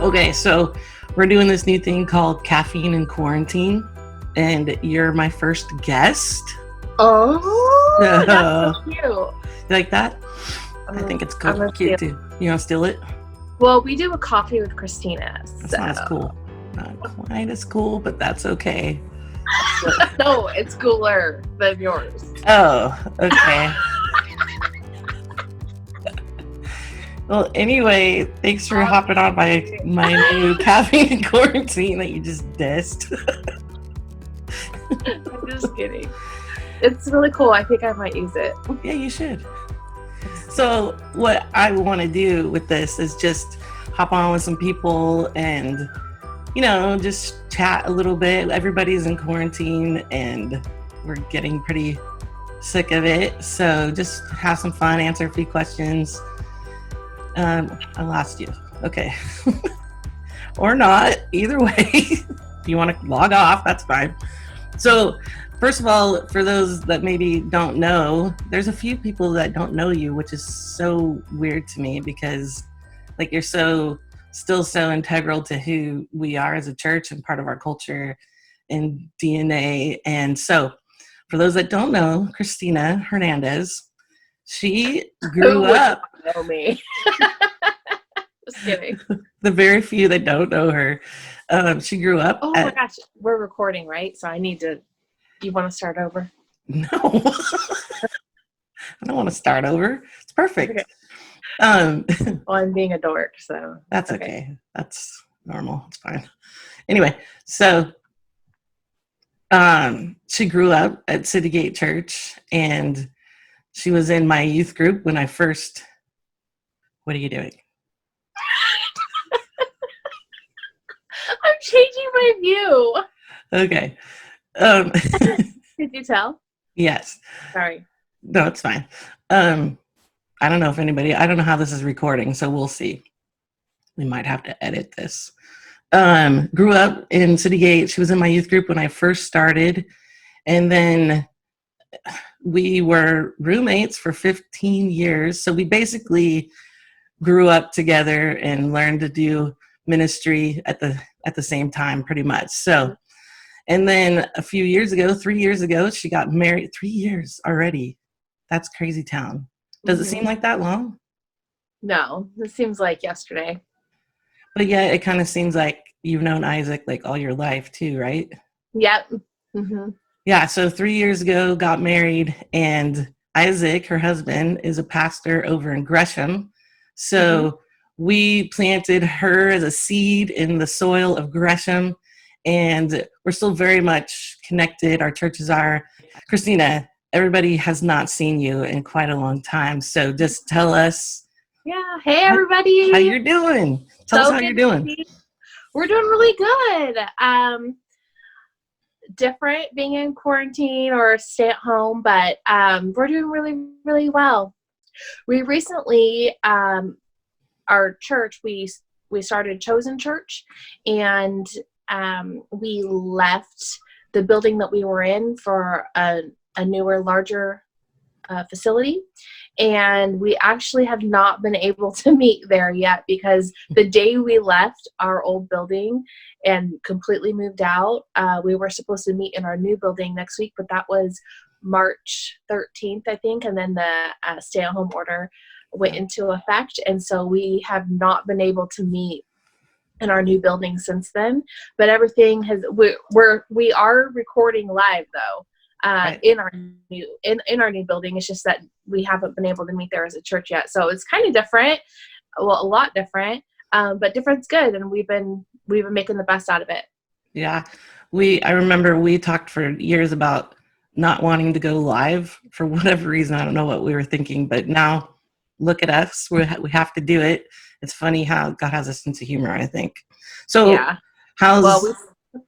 Okay, so we're doing this new thing called Caffeine in Quarantine, and you're my first guest. Oh, that's Uh, so cute. you like that? I think it's cool, cute too. You want to steal it? Well, we do a coffee with Kristina. That's not as cool. Not quite as cool, but that's okay. No, it's cooler than yours. Oh, okay. Well, anyway, thanks for hopping on my new Caffeine in Quarantine that you just dissed. I'm just kidding. It's really cool. I think I might use it. Yeah, you should. So what I want to do with this is just hop on with some people and, just chat a little bit. Everybody's in quarantine and we're getting pretty sick of it. So just have some fun, answer a few questions. I lost you. Okay. Or not. Either way. If you want to log off, that's fine. So first of all, for those that maybe don't know, there's a few people that don't know you, which is so weird to me because you're still so integral to who we are as a church and part of our culture and DNA. And so for those that don't know, Kristina Hernandez, she grew up. Know me. Just kidding. The very few that don't know her, she grew up. Oh my gosh, we're recording, right? So I need to. You want to start over? No, I don't want to start over. It's perfect. Okay. Well, I'm being a dork, so that's okay. That's normal. It's fine. Anyway, so she grew up at City Gate Church, and she was in my youth group when I first. What are you doing? I'm changing my view. Okay. Did you tell? Yes. Sorry. No, it's fine. I don't know how this is recording, so we'll see. We might have to edit this. Grew up in City Gate. She was in my youth group when I first started. And then we were roommates for 15 years. So we basically grew up together and learned to do ministry at the same time, pretty much. So, and then 3 years ago, she got married. 3 years already. That's crazy town. Does it seem like that long? No, this seems like yesterday. But yeah, it kind of seems like you've known Isaac all your life too, right? Yep. Mm-hmm. Yeah, so 3 years ago, got married, and Isaac, her husband, is a pastor over in Gresham. So we planted her as a seed in the soil of Gresham, and we're still very much connected. Our churches are. Kristina, everybody has not seen you in quite a long time, so just tell us. Yeah. Hey, everybody. How you're doing? Tell us how you're doing. We're doing really good. Different being in quarantine or stay at home, but we're doing really, really well. We recently, our church, we started Chosen Church, and we left the building that we were in for a newer, larger facility. And we actually have not been able to meet there yet because the day we left our old building and completely moved out, we were supposed to meet in our new building next week, but that was March 13th, I think. And then the stay-at-home order went into effect. And so we have not been able to meet in our new building since then. But everything we are recording live though. Right. In our new building. It's just that we haven't been able to meet there as a church yet. So it's kind of different. Well, a lot different. But different's good, and we've been making the best out of it. Yeah. I remember we talked for years about not wanting to go live for whatever reason. I don't know what we were thinking, but now look at us. We have to do it. It's funny how God has a sense of humor, I think. So yeah.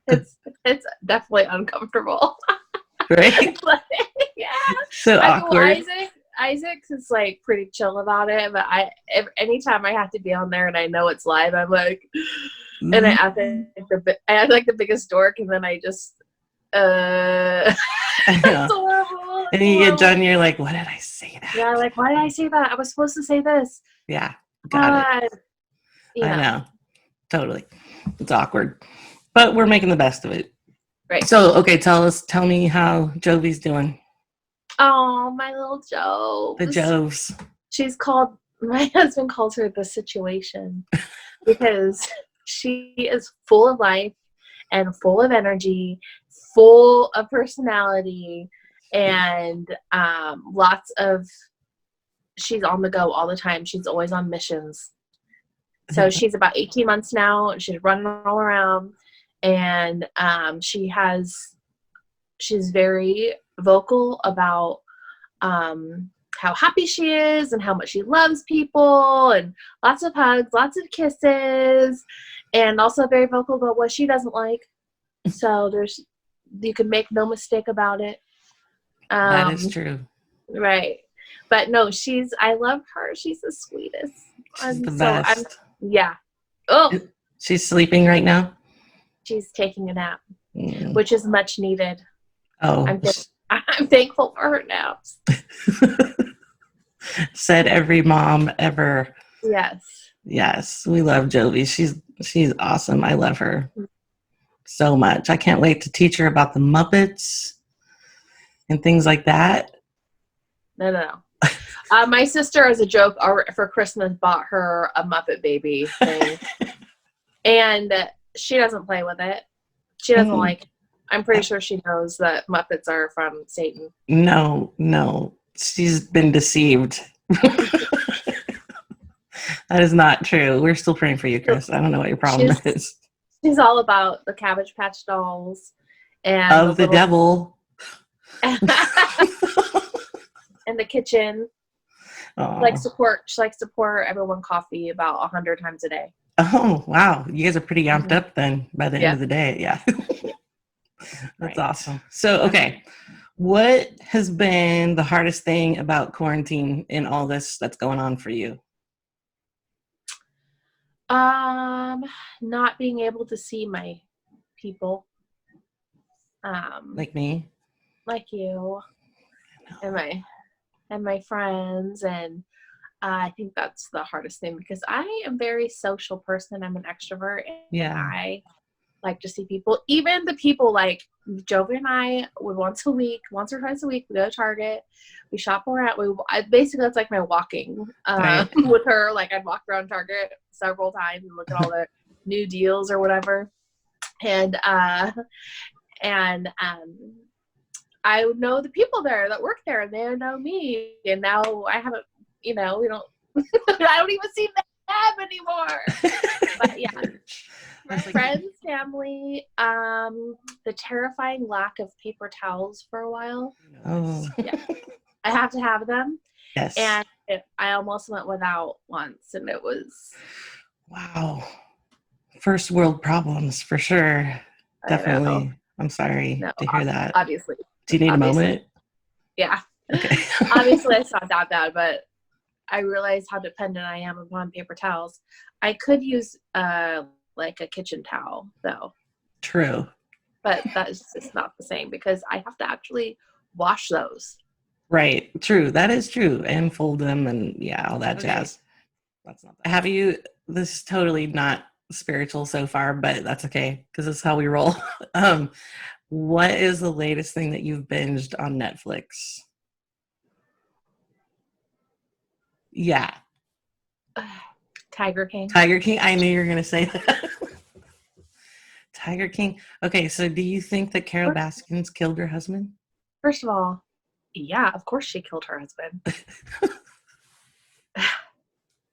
It's definitely uncomfortable. Right? Yeah. So awkward. Isaac is pretty chill about it, but anytime I have to be on there and I know it's live, I'm like, and I act like the biggest dork, and then I just I know. It's horrible. And you get done, you're like, why did I say that? Yeah, why did I say that? I was supposed to say this. Yeah, got it. Yeah. I know. Totally. It's awkward, but we're making the best of it. Right. So, okay, tell me how Jovi's doing. Oh, my little Joe. The Joves. My husband calls her the situation because she is full of life and full of energy, full of personality, and she's on the go all the time. She's always on missions. So she's about 18 months now. She's running all around, and she's very vocal about how happy she is and how much she loves people, and lots of hugs, lots of kisses, and also very vocal about what she doesn't like. So you can make no mistake about it. That is true. Right. But no, I love her. She's the sweetest. She's the best. Yeah. Oh. She's sleeping right now? She's taking a nap, which is much needed. Oh. I'm thankful for her naps. Said every mom ever. Yes. Yes. We love Jovi. She's awesome. I love her so much. I can't wait to teach her about the Muppets and things like that. No. My sister, as a joke, for Christmas, bought her a Muppet Baby thing. And she doesn't play with it. She doesn't like it. I'm pretty sure she knows that Muppets are from Satan. No. She's been deceived. That is not true. We're still praying for you, Chris. I don't know what your problem is. She's all about the Cabbage Patch Dolls. And of the devil. And the kitchen. Aww. She likes to pour everyone coffee about 100 times a day. Oh, wow. You guys are pretty amped up then by the end of the day. Yeah. That's awesome. So, okay. What has been the hardest thing about quarantine in all this that's going on for you? Not being able to see my people. Like me? Like you. And my friends, and I think that's the hardest thing because I am a very social person. I'm an extrovert, and I like to see people. Even the people like Jovi and I would once or twice a week, we go to Target, we shop around. Basically, that's like my walking with her. Like I'd walk around Target several times and look at all the new deals or whatever, and I know the people there that work there, and they know me. And now I haven't, we don't. I don't even see them anymore. But yeah. My friends, family, the terrifying lack of paper towels for a while. Oh. Yeah. I have to have them. Yes. And I almost went without once, and it was... Wow. First world problems, for sure. Definitely. I'm sorry to hear that. Obviously. Do you need a moment? Yeah. Okay. Obviously, it's not that bad, but I realized how dependent I am upon paper towels. I could use like a kitchen towel, though. True. But that's just not the same because I have to actually wash those. Right. True. That is true. And fold them and all that jazz. That's not bad. This is totally not spiritual so far, but that's okay because it's how we roll. What is the latest thing that you've binged on Netflix? Yeah. Tiger King. Tiger King. I knew you were going to say that. Tiger King. Okay, so do you think that Carol Baskins killed her husband? First of all, yeah, of course she killed her husband.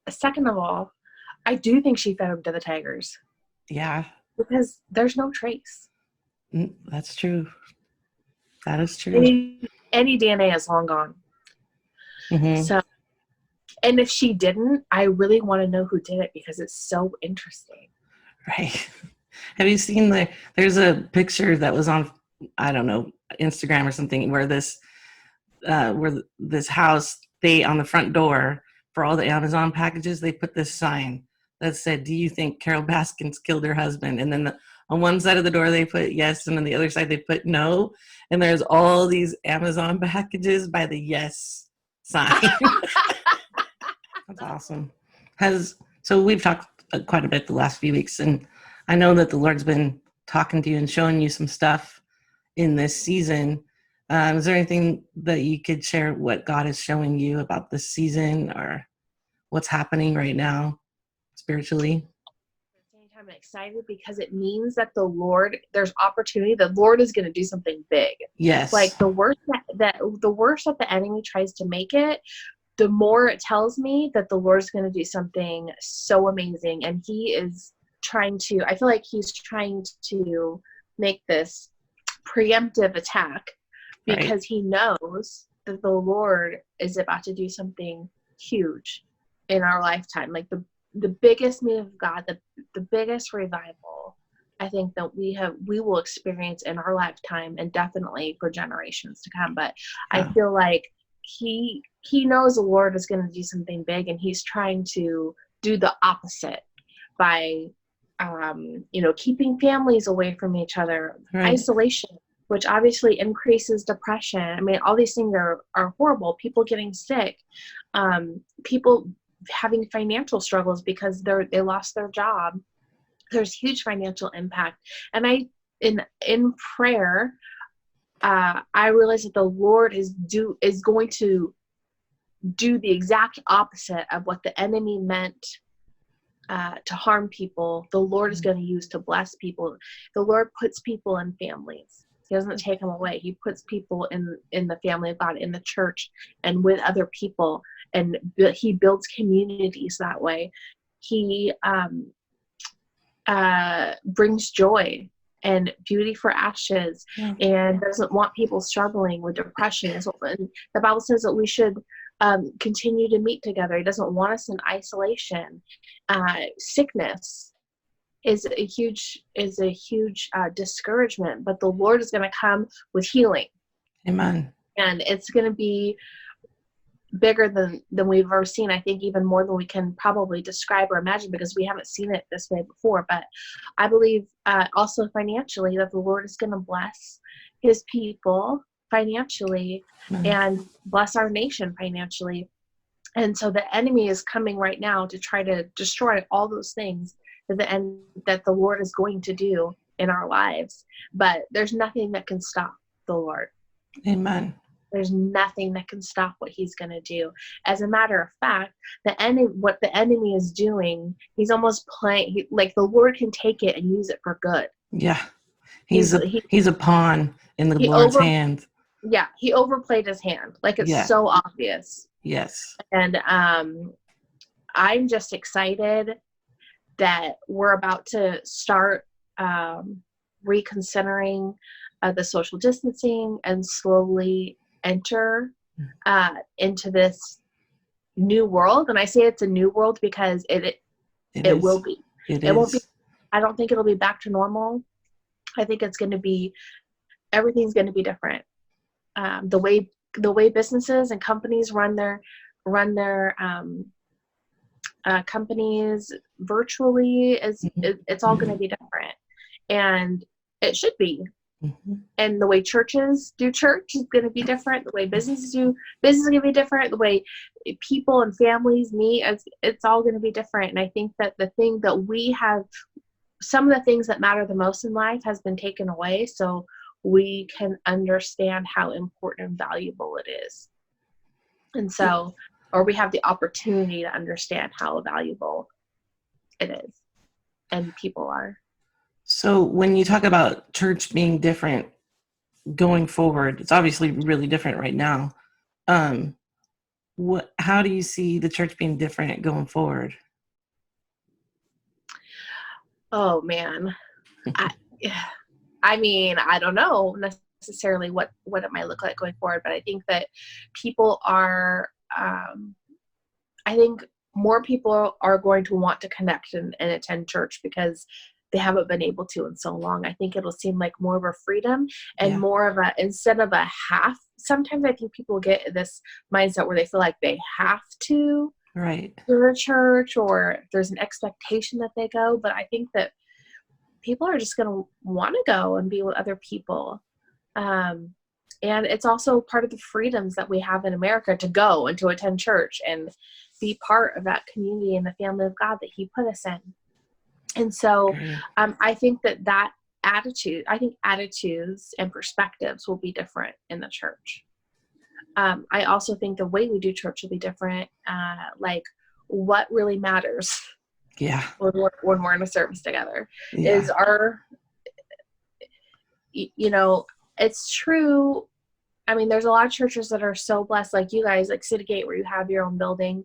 Second of all, I do think she fed him to the tigers. Yeah. Because there's no trace. That's true. That is true. Any DNA is long gone. Mm-hmm. So, and if she didn't, I really want to know who did it because it's so interesting. Right. Have you seen there's a picture that was on, I don't know, Instagram or something where this house, on the front door for all the Amazon packages, they put this sign that said, "Do you think Carol Baskins killed her husband?" And then on one side of the door they put yes, and on the other side they put no. And there's all these Amazon packages by the yes sign. That's awesome. So we've talked quite a bit the last few weeks, and I know that the Lord's been talking to you and showing you some stuff in this season. Is there anything that you could share what God is showing you about this season or what's happening right now spiritually? I'm excited because it means that there's opportunity. The Lord is going to do something big. Yes. Like the worse that the enemy tries to make it, the more it tells me that the Lord's going to do something so amazing. And I feel like he's trying to make this preemptive attack because Right. he knows that the Lord is about to do something huge in our lifetime. Like the biggest move of God, the biggest revival I think that we will experience in our lifetime and definitely for generations to come. But I Yeah. feel like he knows the Lord is going to do something big, and he's trying to do the opposite by keeping families away from each other, Right. isolation, which obviously increases depression. I mean, all these things are horrible. People getting sick, people having financial struggles because they lost their job. There's huge financial impact. And in prayer, I realize that the Lord is going to do the exact opposite of what the enemy meant to harm people. The Lord is going to use to bless people. The Lord puts people in families. He doesn't take them away. He puts people in the family of God, in the church, and with other people, and he builds communities that way. He brings joy and beauty for ashes, Yeah. and doesn't want people struggling with depression. And the Bible says that we should continue to meet together. He doesn't want us in isolation. Sickness is a huge discouragement, but the Lord is going to come with healing, Amen. and it's going to be bigger than we've ever seen. I think even more than we can probably describe or imagine, because we haven't seen it this way before. But I believe also financially that the Lord is going to bless his people financially Amen. and bless our nation financially. And so the enemy is coming right now to try to destroy all those things that the Lord is going to do in our lives. But there's nothing that can stop the Lord. Amen. There's nothing that can stop what he's going to do. As a matter of fact, what the enemy is doing, he's almost playing, like the Lord can take it and use it for good. Yeah. He's a pawn in the He Lord's hand. he overplayed his hand. Like it's Yeah. so obvious. Yes. And I'm just excited that we're about to start reconsidering the social distancing and slowly enter into this new world. And I say it's a new world because it will be. It Won't be. is. I don't think it'll be back to normal. I think it's going to be, everything's going to be different. The way businesses and companies run their companies virtually it's all going to be different, and it should be. Mm-hmm. And the way churches do church is going to be different. The way businesses do business is going to be different. The way people and families meet, it's all going to be different. And I think that the thing that we have, some of the things that matter the most in life has been taken away, so we can understand how important and valuable it is. And so, or we have the opportunity to understand how valuable it is and people are. So when you talk about church being different going forward, it's obviously really different right now. How do you see the church being different going forward? Oh man. I mean, I don't know necessarily what it might look like going forward, but I think that people are, I think more people are going to want to connect and attend church because they haven't been able to in so long. I think it'll seem like more of a freedom and more of instead of a half. Sometimes I think people get this mindset where they feel like they have to Right. go to church, or there's an expectation that they go. But I think that people are just going to want to go and be with other people. And it's also part of the freedoms that we have in America to go and to attend church and be part of that community and the family of God that he put us in. And so Agree. I think that attitudes and perspectives will be different in the church. I also think the way we do church will be different. Like what really matters Yeah. when we're in a service together Yeah. is it's true. I mean, there's a lot of churches that are so blessed, like you guys, like City Gate, where you have your own building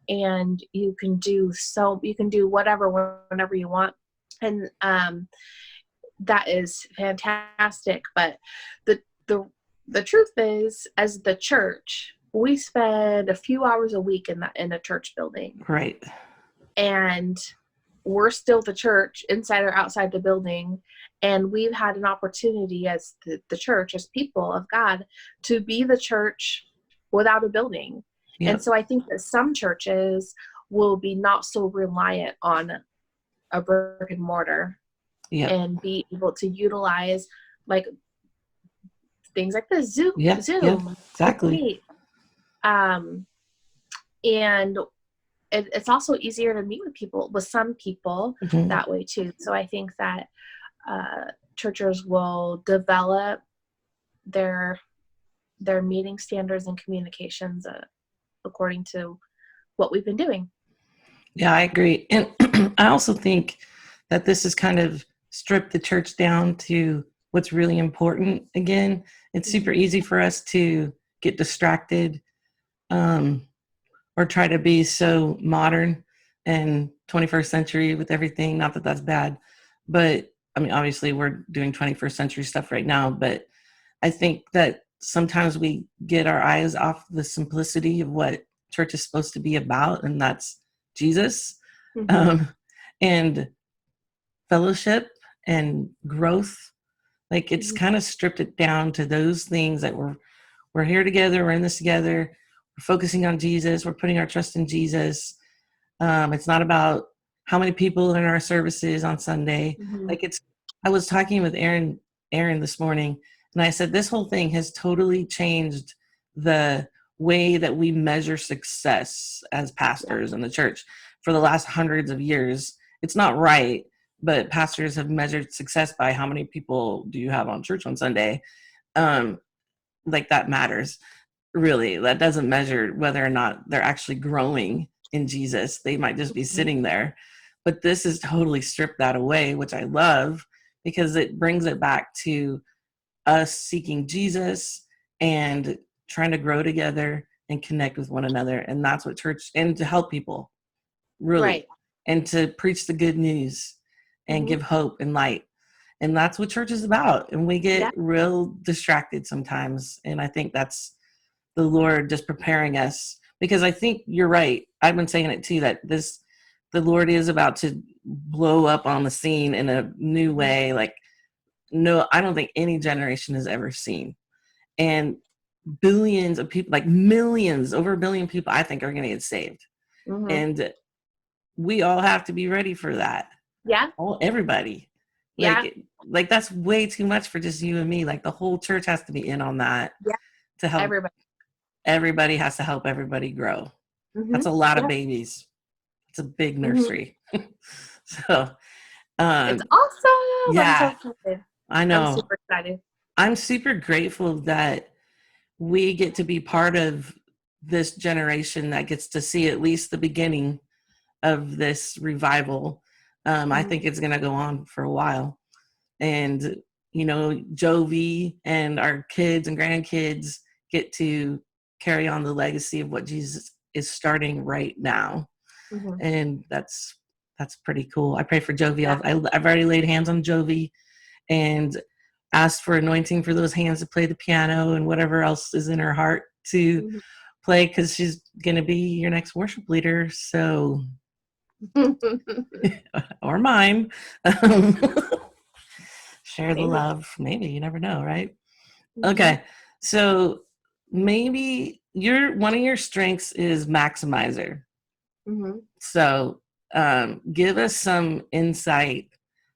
and you can do whatever whenever you want. And that is fantastic. But the truth is, as the church, we spend a few hours a week in a church building. Right. And we're still the church inside or outside the building. And we've had an opportunity as the church, as people of God, to be the church without a building. Yep. And so I think that some churches will be not so reliant on a brick and mortar, Yep. and be able to utilize like things like the Zoom, Yep. Exactly. and it's also easier to meet with some people Mm-hmm. that way too. So I think that churches will develop their meeting standards and communications according to what we've been doing. Yeah, I agree. And I also think that this has kind of stripped the church down to what's really important again. It's super easy for us to get distracted or try to be so modern and 21st century with everything. Not that that's bad, but I mean, obviously we're doing 21st century stuff right now, but I think that sometimes we get our eyes off the simplicity of what church is supposed to be about, and that's Jesus, and fellowship and growth. Like it's kind of stripped it down to those things that we're here together, we're in this together, we're focusing on Jesus, we're putting our trust in Jesus. It's not about how many people in our services on Sunday. Like I was talking with Aaron this morning, and I said, this whole thing has totally changed the way that we measure success as pastors in the church for the last hundreds of years. It's not right, but pastors have measured success by how many people do you have on church on Sunday. Like that matters. Really, that doesn't measure whether or not they're actually growing in Jesus. They might just be sitting there. But this has totally stripped that away, which I love, because it brings it back to us seeking Jesus and trying to grow together and connect with one another. And that's what church, and to help people, really, Right. and to preach the good news and give hope and light. And that's what church is about. And we get real distracted sometimes. And I think that's the Lord just preparing us, because I think you're right. I've been saying it too, that the Lord is about to blow up on the scene in a new way. Like, no, I don't think any generation has ever seen. And billions of people, like millions, over 1 billion people, I think are going to get saved. And we all have to be ready for that. Yeah. Everybody. Yeah. Like that's way too much for just you and me. Like the whole church has to be in on that to help. Everybody has to help everybody grow. That's a lot of babies. It's a big nursery. So it's awesome. Yeah, I'm so excited. I know. I'm super excited. I'm super grateful that we get to be part of this generation that gets to see at least the beginning of this revival. I think it's going to go on for a while. And, you know, Jovi and our kids and grandkids get to carry on the legacy of what Jesus is starting right now. And that's pretty cool. I pray for Jovi. I've already laid hands on Jovi and asked for anointing for those hands to play the piano and whatever else is in her heart to play, because she's going to be your next worship leader. So, or mine. Share the love. Maybe, you never know, right? Okay. So maybe one of your strengths is maximizer. So give us some insight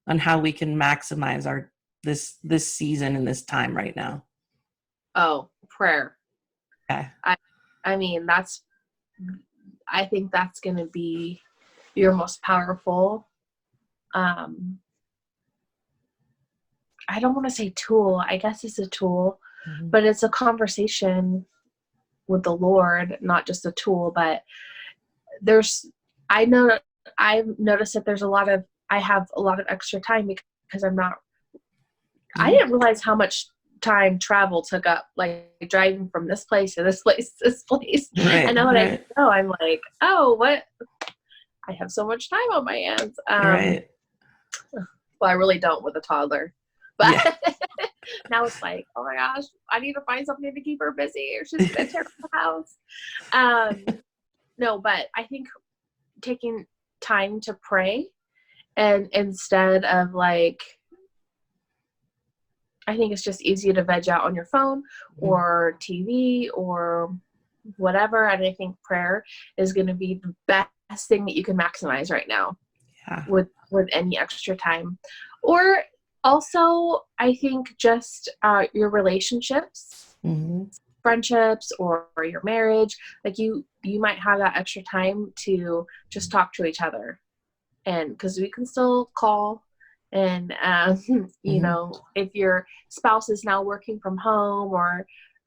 on how we can maximize this season and this time right now. Oh, prayer. Okay. I mean, I think that's going to be your most powerful I don't want to say tool. I guess it's a tool, Mm-hmm. but it's a conversation with the Lord, not just a tool. But I've noticed that I have a lot of extra time because I didn't realize how much time travel took up, like driving from this place to this place to this place. Right. And now that Right. I know, I'm like, oh, what? I have so much time on my hands. Right. Well, I really don't with a toddler. But Yeah. now it's like, oh my gosh, I need to find something to keep her busy or she's going to tear up the house. No, but I think taking time to pray, and instead of like, I think it's just easy to veg out on your phone or TV or whatever. And I think prayer is going to be the best thing that you can maximize right now. Yeah. with any extra time. Or also, I think just your relationships, friendships, or your marriage, like you might have that extra time to just talk to each other, and because we can still call, and you know, if your spouse is now working from home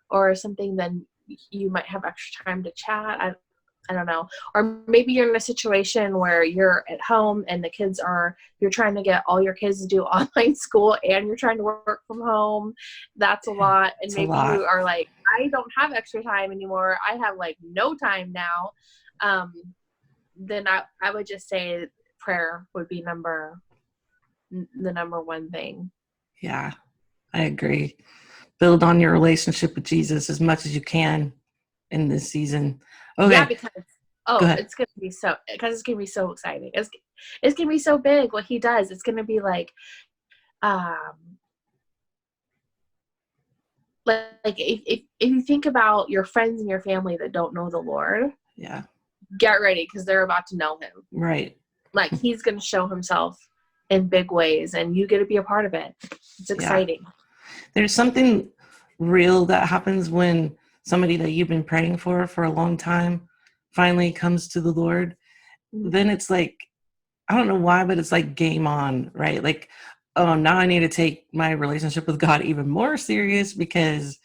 or something, then you might have extra time to chat. I don't know. Or maybe you're in a situation where you're at home and you're trying to get all your kids to do online school and you're trying to work from home. That's a lot. And maybe you are like, I don't have extra time anymore. I have like no time now. Then I would just say prayer would be the number one thing. Yeah, I agree. Build on your relationship with Jesus as much as you can in this season. Okay. Yeah, because it's gonna be so exciting. It's gonna be so big what he does. It's gonna be like if you think about your friends and your family that don't know the Lord, yeah, get ready because they're about to know him. Right. Like he's gonna show himself in big ways, and you get to be a part of it. It's exciting. Yeah. There's something real that happens when somebody that you've been praying for a long time finally comes to the Lord. Then it's like, I don't know why, but it's like game on, right? Like, oh, now I need to take my relationship with God even more serious because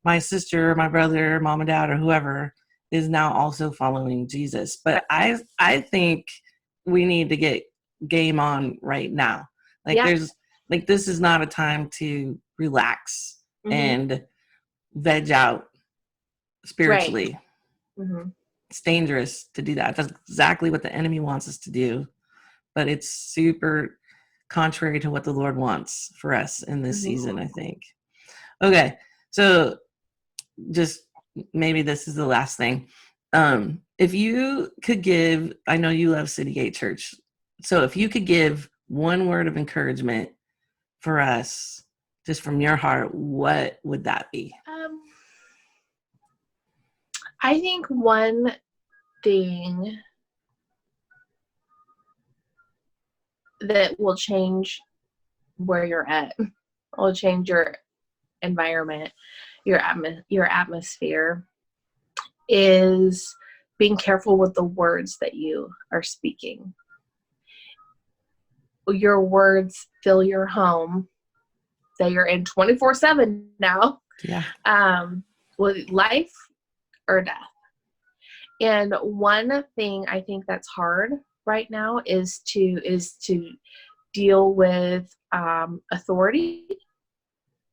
my sister, my brother, mom and dad, or whoever is now also following Jesus. But I think we need to get game on right now. Like this is not a time to relax and veg out spiritually. Right. It's dangerous to do that. That's exactly what the enemy wants us to do. But it's super contrary to what the Lord wants for us in this season, I think. Okay, so just maybe this is the last thing. If you could give, I know you love City Gate Church, so if you could give one word of encouragement for us, just from your heart, what would that be? I think one thing that will change where you're at, will change your environment, your atmosphere, is being careful with the words that you are speaking. Your words fill your home. They are in 24/7 now. Yeah. With life or death. And one thing I think that's hard right now is to deal with authority,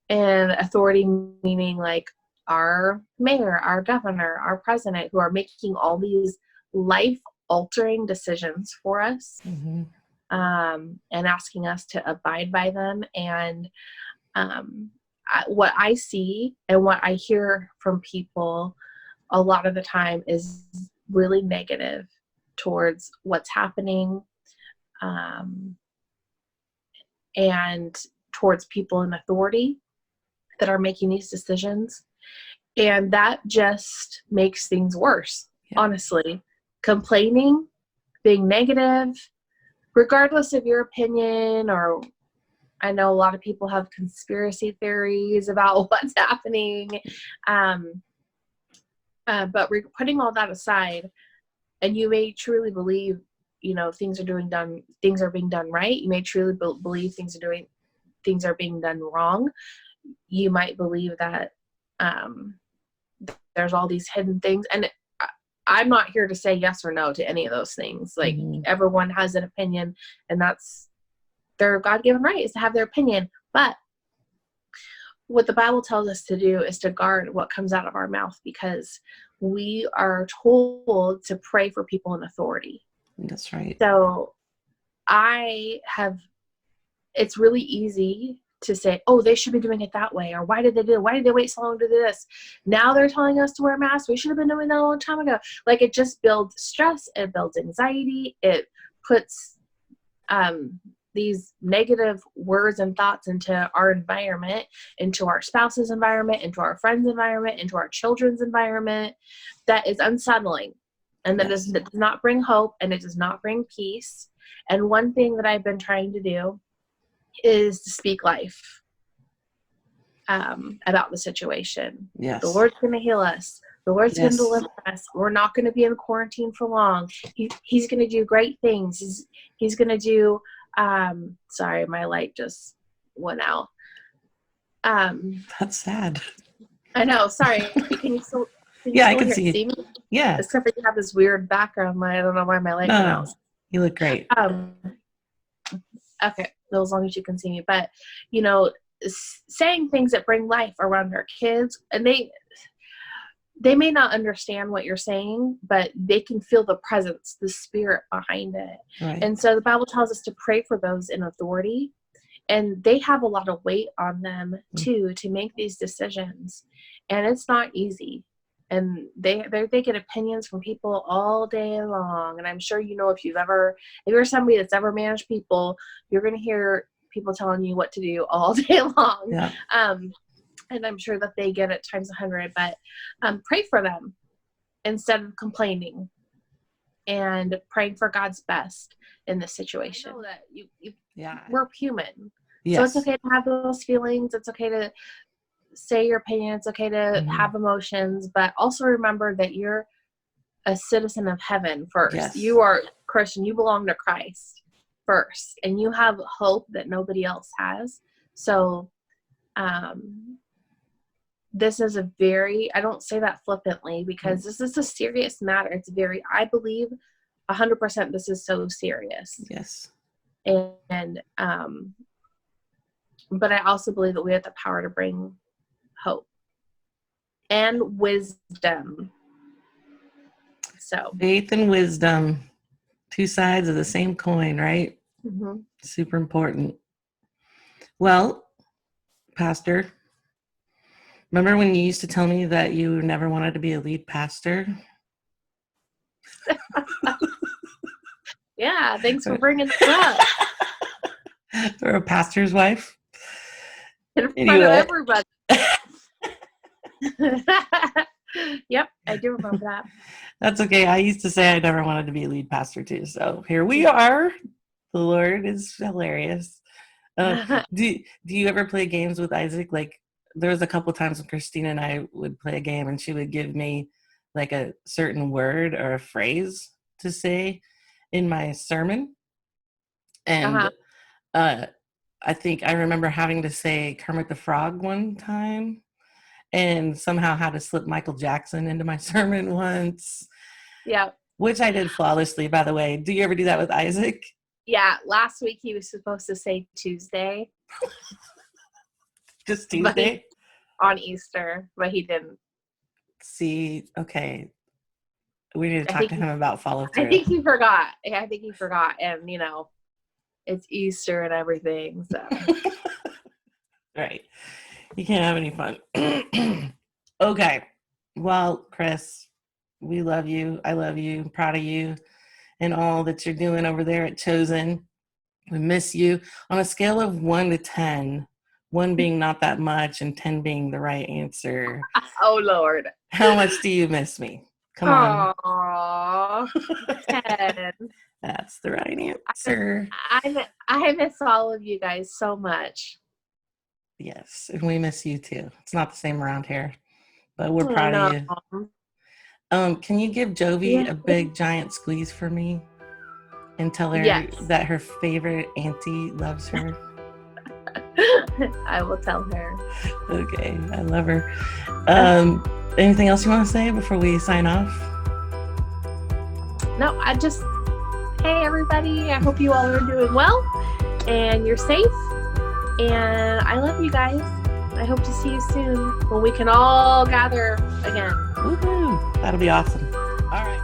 and authority meaning like our mayor, our governor, our president, who are making all these life-altering decisions for us, and asking us to abide by them. And what I see and what I hear from people a lot of the time is really negative towards what's happening, and towards people in authority that are making these decisions. And that just makes things worse, honestly. Complaining, being negative, regardless of your opinion, or I know a lot of people have conspiracy theories about what's happening. But putting all that aside, and you may truly believe things are being done right. You may truly believe things are being done wrong. You might believe that there's all these hidden things, and I'm not here to say yes or no to any of those things. Like, everyone has an opinion, and that's their God-given right, is to have their opinion. But what the Bible tells us to do is to guard what comes out of our mouth, because we are told to pray for people in authority. That's right. So it's really easy to say, oh, they should be doing it that way. Or why did they wait so long to do this? Now they're telling us to wear masks. We should have been doing that a long time ago. Like, it just builds stress. It builds anxiety. It puts these negative words and thoughts into our environment, into our spouse's environment, into our friend's environment, into our children's environment, that is unsettling. And that does not bring hope, and it does not bring peace. And one thing that I've been trying to do is to speak life about the situation. Yes. The Lord's going to heal us. The Lord's going to deliver us. We're not going to be in quarantine for long. He's going to do great things. He's going to do, sorry, my light just went out. That's sad. I know. Sorry. Can you still I can see me? Yeah. Except for you have this weird background light. I don't know why my light went out. You look great. Okay. As long as you can see me. But, saying things that bring life around our kids, and they may not understand what you're saying, but they can feel the presence, the spirit behind it. Right. And so the Bible tells us to pray for those in authority, and they have a lot of weight on them too, to make these decisions. And it's not easy. And they get opinions from people all day long. And I'm sure, if you're somebody that's ever managed people, you're going to hear people telling you what to do all day long. Yeah. And I'm sure that they get it times 100, but pray for them instead of complaining, and praying for God's best in this situation. I know that we're human. Yes. So it's okay to have those feelings. It's okay to say your opinion. It's okay to have emotions, but also remember that you're a citizen of heaven first. Yes. You are Christian. You belong to Christ first, and you have hope that nobody else has. So, this is I don't say that flippantly, because this is a serious matter. I believe 100% this is so serious. Yes. And, but I also believe that we have the power to bring hope and wisdom. So faith and wisdom, two sides of the same coin, right? Mm-hmm. Super important. Well, Pastor, remember when you used to tell me that you never wanted to be a lead pastor? Yeah, thanks for bringing it up. Or a pastor's wife? In front of everybody. Yep, I do remember that. That's okay. I used to say I never wanted to be a lead pastor too. So here we are. The Lord is hilarious. Do you ever play games with Isaac? Like, there was a couple of times when Kristina and I would play a game, and she would give me like a certain word or a phrase to say in my sermon. And I think I remember having to say Kermit the Frog one time, and somehow had to slip Michael Jackson into my sermon once. Yeah. Which I did flawlessly, by the way. Do you ever do that with Isaac? Yeah. Last week he was supposed to say Tuesday. Just Tuesday? On Easter, but he didn't. See, okay. We need to talk to him about follow through. I think he forgot. And, it's Easter and everything. So. Right. You can't have any fun. Okay. Well, Chris, we love you. I love you. I'm proud of you and all that you're doing over there at Chosen. We miss you. On a scale of 1 to 10, 1 being not that much and 10 being the right answer. Oh, Lord. How much do you miss me? Come on. Aww. 10. That's the right answer. I miss all of you guys so much. Yes, and we miss you too. It's not the same around here, but we're proud of you. Can you give Jovi a big giant squeeze for me? and tell her Yes. that her favorite auntie loves her. I will tell her. Okay, I love her. Anything else you want to say before we sign off? No, hey everybody, I hope you all are doing well and you're safe. And I love you guys. I hope to see you soon when we can all gather again. Woohoo! That'll be awesome. All right.